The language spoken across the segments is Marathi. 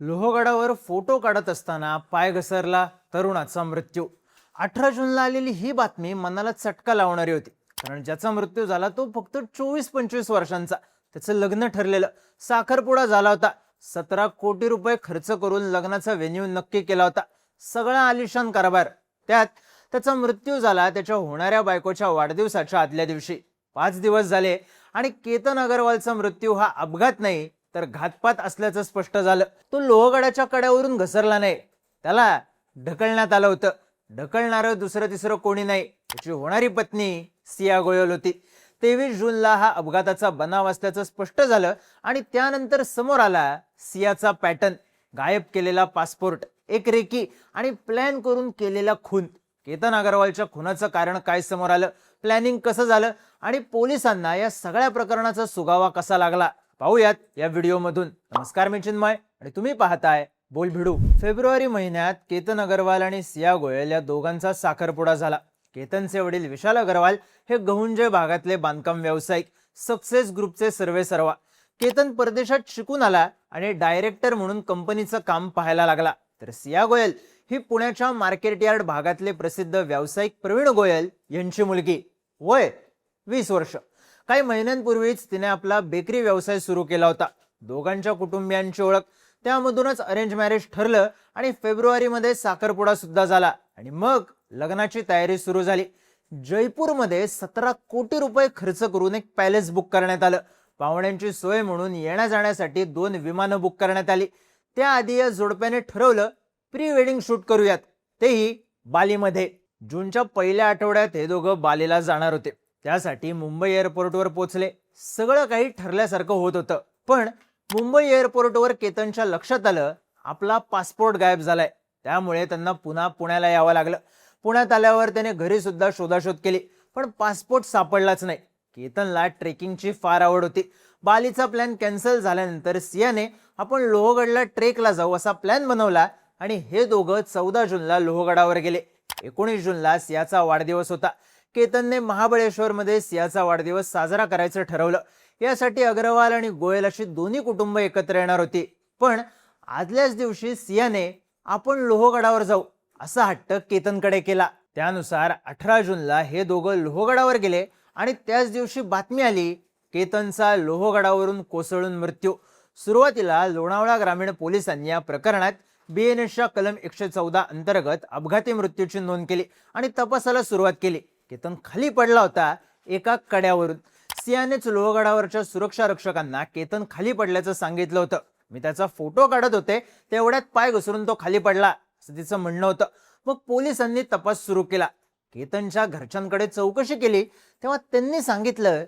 लोहगडावर फोटो काढत असताना पाय घसरला, तरुणाचा मृत्यू. 18 जूनला आलेली ही बातमी मनाला चटका लावणारी होती. कारण ज्याचा मृत्यू झाला तो फक्त 24-25 वर्षांचा. त्याचं लग्न ठरलेलं, साखरपुडा झाला होता. 17 कोटी रुपये खर्च करून लग्नाचा व्हेन्यू नक्की केला होता. सगळा आलिशान कारभार. त्यात त्याचा मृत्यू झाला त्याच्या होणाऱ्या बायकोच्या वाढदिवसाच्या आदल्या दिवशी. 5 दिवस झाले आणि केतन अगरवालचा मृत्यू हा अपघात नाही तर घातपात असल्याचं स्पष्ट झालं. तो लोहगडाच्या कड्यावरून घसरला नाही, त्याला ढकलण्यात आलं होतं. ढकलणारं दुसरं तिसरं कोणी नाही, त्याची होणारी पत्नी सिया गोयल होती. 23 जूनला हा अपघाताचा बनाव असल्याचं स्पष्ट झालं आणि त्यानंतर समोर आला सियाचा पॅटर्न, गायब केलेला पासपोर्ट, एक रेकी आणि प्लॅन करून केलेला खून. केतन अगरवालच्या खुनाचं कारण काय समोर आलं, प्लॅनिंग कसं झालं आणि पोलिसांना या सगळ्या प्रकरणाचा सुगावा कसा लागला, पाहूयात या व्हिडिओमधून. नमस्कार, मी चिन्मय आणि तुम्ही पाहताय बोल भिडू. फेब्रुवारी महिन्यात केतन अगरवाल आणि सिया गोयल या दोघांचा साखरपुडा झाला. केतनचे वडील विशाल अगरवाल हे गहुंजे भागातले बांधकाम व्यावसायिक, सक्सेस ग्रुपचे सर्वेसर्वा. केतन परदेशात शिकून आला आणि डायरेक्टर म्हणून कंपनीचं काम पाहायला लागला. तर सिया गोयल ही पुण्याच्या मार्केट यार्ड भागातले प्रसिद्ध व्यावसायिक प्रवीण गोयल यांची मुलगी. वय 20 वर्ष. काही महिन्यांपूर्वीच तिने आपला बेकरी व्यवसाय सुरू केला होता. दोघांच्या कुटुंबियांची ओळख, त्यामधूनच अरेंज मॅरेज ठरलं आणि फेब्रुवारीमध्ये साखरपुडा सुद्धा झाला आणि मग लग्नाची तयारी सुरू झाली. जयपूरमध्ये 17 कोटी रुपये खर्च करून एक पॅलेस बुक करण्यात आलं. पाहुण्यांची सोय म्हणून येण्या जाण्यासाठी 2 विमानं बुक करण्यात आली. त्याआधी या जोडप्याने ठरवलं प्री वेडिंग शूट करूयात, तेही बालीमध्ये. जूनच्या पहिल्या आठवड्यात हे दोघं बालीला जाणार होते. त्यासाठी मुंबई एअरपोर्टवर पोहोचले. सगळं काही ठरल्यासारखं होत होतं. पण मुंबई एअरपोर्टवर केतनच्या लक्षात आलं आपला पासपोर्ट गायब झालाय. त्यामुळे त्यांना पुन्हा पुण्याला यावं लागलं. पुण्यात आल्यावर त्याने घरी सुद्धा शोधाशोध केली, पण पासपोर्ट सापडलाच नाही. केतनला ट्रेकिंगची फार आवड होती. बालीचा प्लॅन कॅन्सल झाल्यानंतर सियाने आपण लोहगडला ट्रेकला जाऊ असा प्लॅन बनवला आणि हे दोघं 14 जूनला लोहगडावर गेले. 19 जूनला सियाचा वाढदिवस होता. केतनने महाबळेश्वरमध्ये सियाचा वाढदिवस साजरा करायचं ठरवलं. यासाठी अग्रवाल आणि गोयल अशी दोन्ही कुटुंब एकत्र येणार होती. पण आदल्याच दिवशी सियाने आपण लोहगडावर जाऊ असा हट्ट केतनकडे केला. त्यानुसार 18 जूनला हे दोघं लोहगडावर गेले आणि त्याच दिवशी बातमी आली केतनचा लोहगडावरून कोसळून मृत्यू. सुरुवातीला लोणावळा ग्रामीण पोलिसांनी या प्रकरणात BNSच्या कलम 114 अंतर्गत अपघाती मृत्यूची नोंद केली आणि तपासाला सुरुवात केली. केतन खाली पडला होता एका कड्यावरून. सियानेच लोहगडावरच्या सुरक्षा रक्षकांना केतन खाली पडल्याचं सांगितलं होतं. मी त्याचा फोटो काढत होते तेवढ्यात पाय घसरून तो खाली पडला असं तिचं म्हणणं होतं. मग पोलिसांनी तपास सुरू केला. केतनच्या घरच्यांकडे चौकशी केली तेव्हा त्यांनी सांगितलं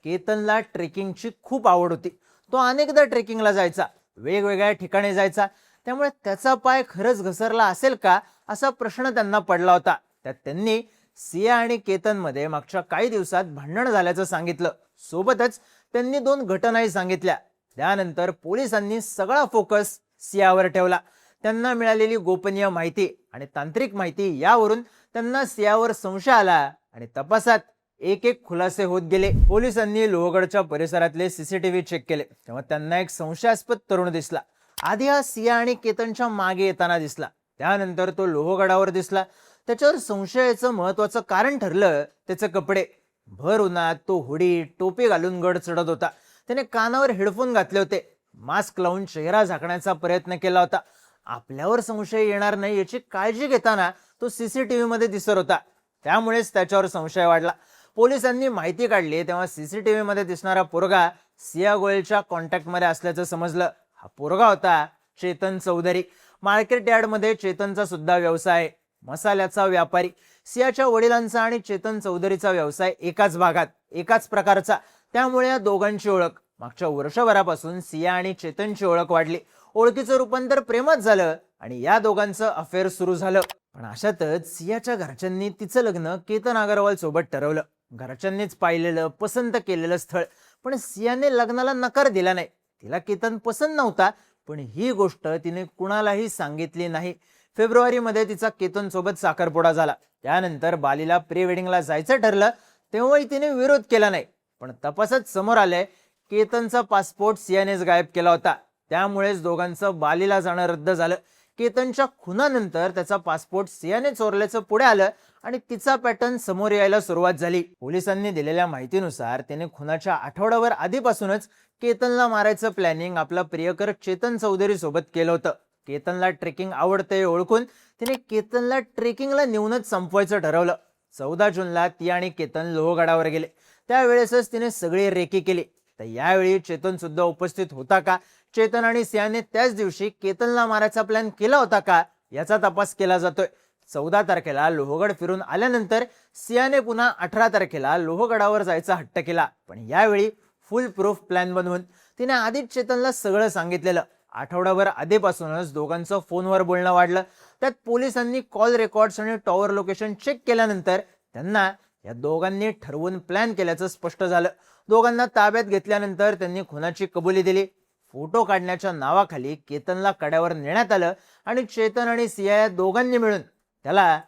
केतनला ट्रेकिंगची खूप आवड होती. तो अनेकदा ट्रेकिंगला जायचा, वेगवेगळ्या ठिकाणी जायचा. त्यामुळे त्याचा पाय खरंच घसरला असेल का असा प्रश्न त्यांना पडला होता. त्यात त्यांनी सिया आणि केतनमध्ये मागच्या काही दिवसात भांडण झाल्याचं सांगितलं. सोबतच त्यांनी 2 घटनाही सांगितल्या. त्यानंतर पोलिसांनी सगळा फोकस सियावर ठेवला. त्यांना मिळालेली गोपनीय माहिती आणि तांत्रिक माहिती यावरून त्यांना सियावर संशय आला आणि तपासात एक एक खुलासे होत गेले. पोलिसांनी लोहगडच्या परिसरातले CCTV चेक केले तेव्हा त्यांना एक संशयास्पद तरुण दिसला. आधी हा सिया आणि केतनच्या मागे येताना दिसला, त्यानंतर तो लोहगडावर दिसला. त्याच्यावर संशयाचं महत्वाचं कारण ठरलं त्याचे कपडे. भर उन्हात तो हुडी टोपी घालून गड चढत होता. त्याने कानावर हेडफोन घातले होते, मास्क लावून चेहरा झाकण्याचा प्रयत्न केला होता. आपल्यावर संशय येणार नाही याची काळजी घेताना तो CCTV मध्ये दिसत होता. त्यामुळेच त्याच्यावर संशय वाढला. पोलिसांनी माहिती काढली तेव्हा CCTV मध्ये दिसणारा पोरगा सिया गोयलच्या कॉन्टॅक्टमध्ये असल्याचं समजलं. हा पोरगा होता चेतन चौधरी. मार्केट यार्डमध्ये चेतनचा सुद्धा व्यवसाय आहे, मसाल्याचा व्यापारी. सियाच्या वडिलांचा आणि चेतन चौधरीचा व्यवसाय एकाच भागात, एकाच प्रकारचा. त्यामुळे या दोघांची ओळख. मागच्या वर्षभरापासून सिया आणि चेतनची ओळख वाढली. ओळखीचं रूपांतर प्रेमात झालं आणि या दोघांचं अफेअर सुरू झालं. पण अशातच सियाच्या घरच्यांनी तिचं लग्न केतन अगरवाल सोबत ठरवलं. घरच्यांनीच पाहिलेलं, पसंत केलेलं स्थळ. पण सियाने लग्नाला नकार दिला नाही. तिला केतन पसंत नव्हता, पण ही गोष्ट तिने कुणालाही सांगितली नाही. फेब्रुवारीमध्ये तिचा केतन सोबत साखरपुडा झाला. त्यानंतर बालीला प्री वेडिंगला जायचं ठरलं तेव्हाही तिने विरोध केला नाही. पण तपासात समोर आलंय केतनचा पासपोर्ट सियानेच गायब केला होता. त्यामुळेच दोघांचं बालीला जाणं रद्द झालं. केतनच्या खुनानंतर त्याचा पासपोर्ट सियाने चोरल्याचं पुढे आलं आणि तिचा पॅटर्न समोर यायला सुरुवात झाली. पोलिसांनी दिलेल्या माहितीनुसार त्याने खुनाच्या आठवड्याभर आधीपासूनच केतनला मारायचं प्लॅनिंग आपला प्रियकर चेतन चौधरी सोबत केलं होतं. केतनला ट्रेकिंग आवडते ओळखून तिने केतनला ट्रेकिंगला नेऊनच संपवायचं ठरवलं. 14 जूनला ती आणि केतन लोहगडावर गेले. त्यावेळेसच तिने सगळी रेकी केली. तर यावेळी चेतन सुद्धा उपस्थित होता का, चेतन आणि सियाने त्याच दिवशी केतनला मारायचा प्लॅन केला होता का, याचा तपास केला जातोय. 14 तारखेला लोहगड फिरून आल्यानंतर सियाने पुन्हा 18 तारखेला लोहगडावर जायचा हट्ट केला. पण यावेळी फुल प्रूफ प्लॅन बनवून तिने आधीच चेतनला सगळं सांगितलेलं. आठवड्याभर आधीपासूनच दोघांचं फोनवर बोलणं वाढलं. त्यात पोलिसांनी कॉल रेकॉर्ड्स आणि टॉवर लोकेशन चेक केल्यानंतर त्यांना या दोघांनी ठरवून प्लॅन केल्याचं स्पष्ट झालं. दोघांना ताब्यात घेतल्यानंतर त्यांनी खुनाची कबुली दिली. फोटो काढण्याच्या नावाखाली केतनला कड्यावर नेण्यात आलं आणि चेतन आणि सिया या दोघांनी मिळून त्याला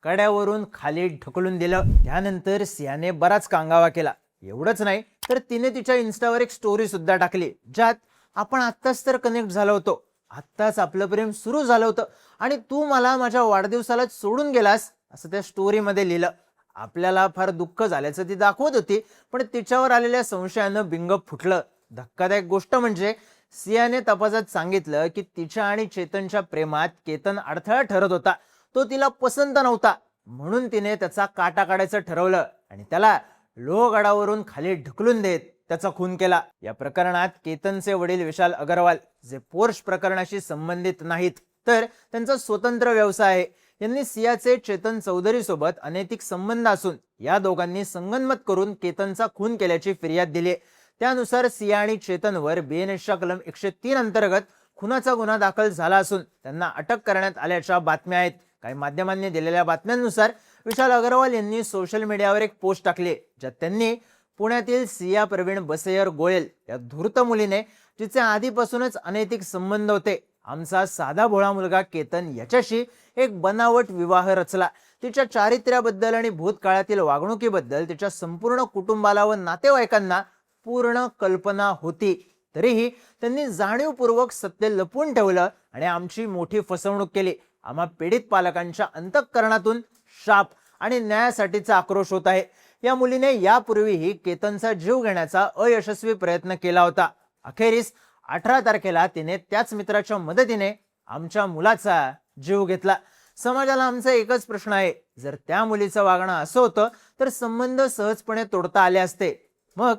कड्यावरून खाली ढकलून दिलं. त्यानंतर सियाने बराच कांगावा केला. एवढंच नाही तर तिने तिच्या इन्स्टावर एक स्टोरी सुद्धा टाकली, ज्यात आपण आत्ताच तर कनेक्ट झालो होतो, आत्ताच आपलं प्रेम सुरू झालं होतं आणि तू मला माझ्या वाढदिवसाला सोडून गेलास असं त्या स्टोरीमध्ये लिहिलं. आपल्याला फार दुःख झाल्याचं ती दाखवत होती, पण तिच्यावर आलेल्या संशयानं बिंग फुटलं. धक्कादायक गोष्ट म्हणजे सियाने तपासात सांगितलं की तिच्या आणि चेतनच्या प्रेमात केतन अडथळा ठरत होता. तो तिला पसंत नव्हता, म्हणून तिने त्याचा काटा काढायचं ठरवलं आणि त्याला लोहगडावरून खाली ढकलून देत त्याचा खून केला. या प्रकरणात केतनचे वडील विशाल अग्रवाल, जे पोर्श प्रकरणाशी संबंधित नाहीत तर त्यांचा स्वतंत्र व्यवसाय आहे, यांनी सियाचे चेतन चौधरी सोबत अनैतिक संबंध असून या दोघांनी संगनमत करून केतनचा खून केल्याची फिर्याद दिली. त्यानुसार सिया आणि चेतनवर BNSच्या कलम 103 अंतर्गत खुनाचा गुन्हा दाखल झाला असून त्यांना अटक करण्यात आल्याच्या बातम्या आहेत. काही माध्यमांनी दिलेल्या बातम्यांनुसार विशाल अग्रवाल यांनी सोशल मीडियावर एक पोस्ट टाकली, ज्यात त्यांनी पुण्यातील सिया प्रवीण बसैयर गोयल या धूर्त मुलीने, जिचे आधीपासूनच अनैतिक संबंध होते, आमचा साधा भोळा मुलगा केतन याच्याशी एक बनावट विवाह रचला. तिच्या चारित्र्याबद्दल आणि भूतकाळातील वागणुकीबद्दल तिच्या संपूर्ण कुटुंबाला व नातेवाईकांना पूर्ण कल्पना होती. तरीही त्यांनी जाणीवपूर्वक सत्य लपवून ठेवलं आणि आमची मोठी फसवणूक केली. आम्हा पीडित पालकांच्या अंतःकरणातून शाप आणि न्यायासाठीचा आक्रोश होत आहे. या मुलीने यापूर्वीही केतनचा जीव घेण्याचा अयशस्वी प्रयत्न केला होता. अखेरीस 18 तारखेला तिने त्याच मित्राच्या मदतीने आमच्या मुलाचा जीव घेतला. समाजाला आमचा एकच प्रश्न आहे, जर त्या मुलीचं वागणं असं होतं तर संबंध सहजपणे तोडता आले असते, मग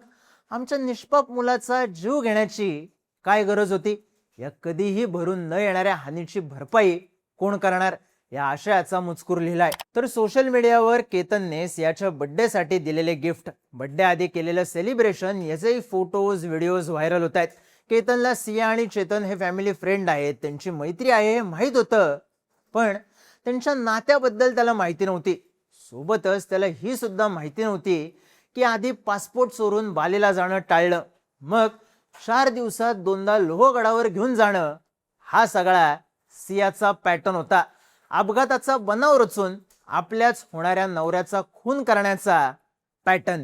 आमच्या निष्पाप मुलाचा जीव घेण्याची काय गरज होती? या कधीही भरून न येणाऱ्या हानीची भरपाई कोण करणार, या आशयाचा मजकूर लिहिलाय. तर सोशल मीडियावर केतनने सियाच्या बर्थडेसाठी दिलेले गिफ्ट, बर्थडे आधी केलेलं सेलिब्रेशन याचेही फोटोज व्हिडिओज व्हायरल होत आहेत. केतनला सिया आणि चेतन हे फॅमिली फ्रेंड आहेत, त्यांची मैत्री आहे हे माहीत होतं, पण त्यांच्या नात्याबद्दल त्याला माहिती नव्हती. सोबतच त्याला ही सुद्धा माहिती नव्हती की आधी पासपोर्ट चोरून बालीला जाणं टाळलं, मग 4 दिवसात 2दा लोहगडावर घेऊन जाणं, हा सगळा सियाचा पॅटर्न होता. अपघाताचा बनाव रचून आपल्याच होणाऱ्या नवऱ्याचा खून करण्याचा पॅटर्न.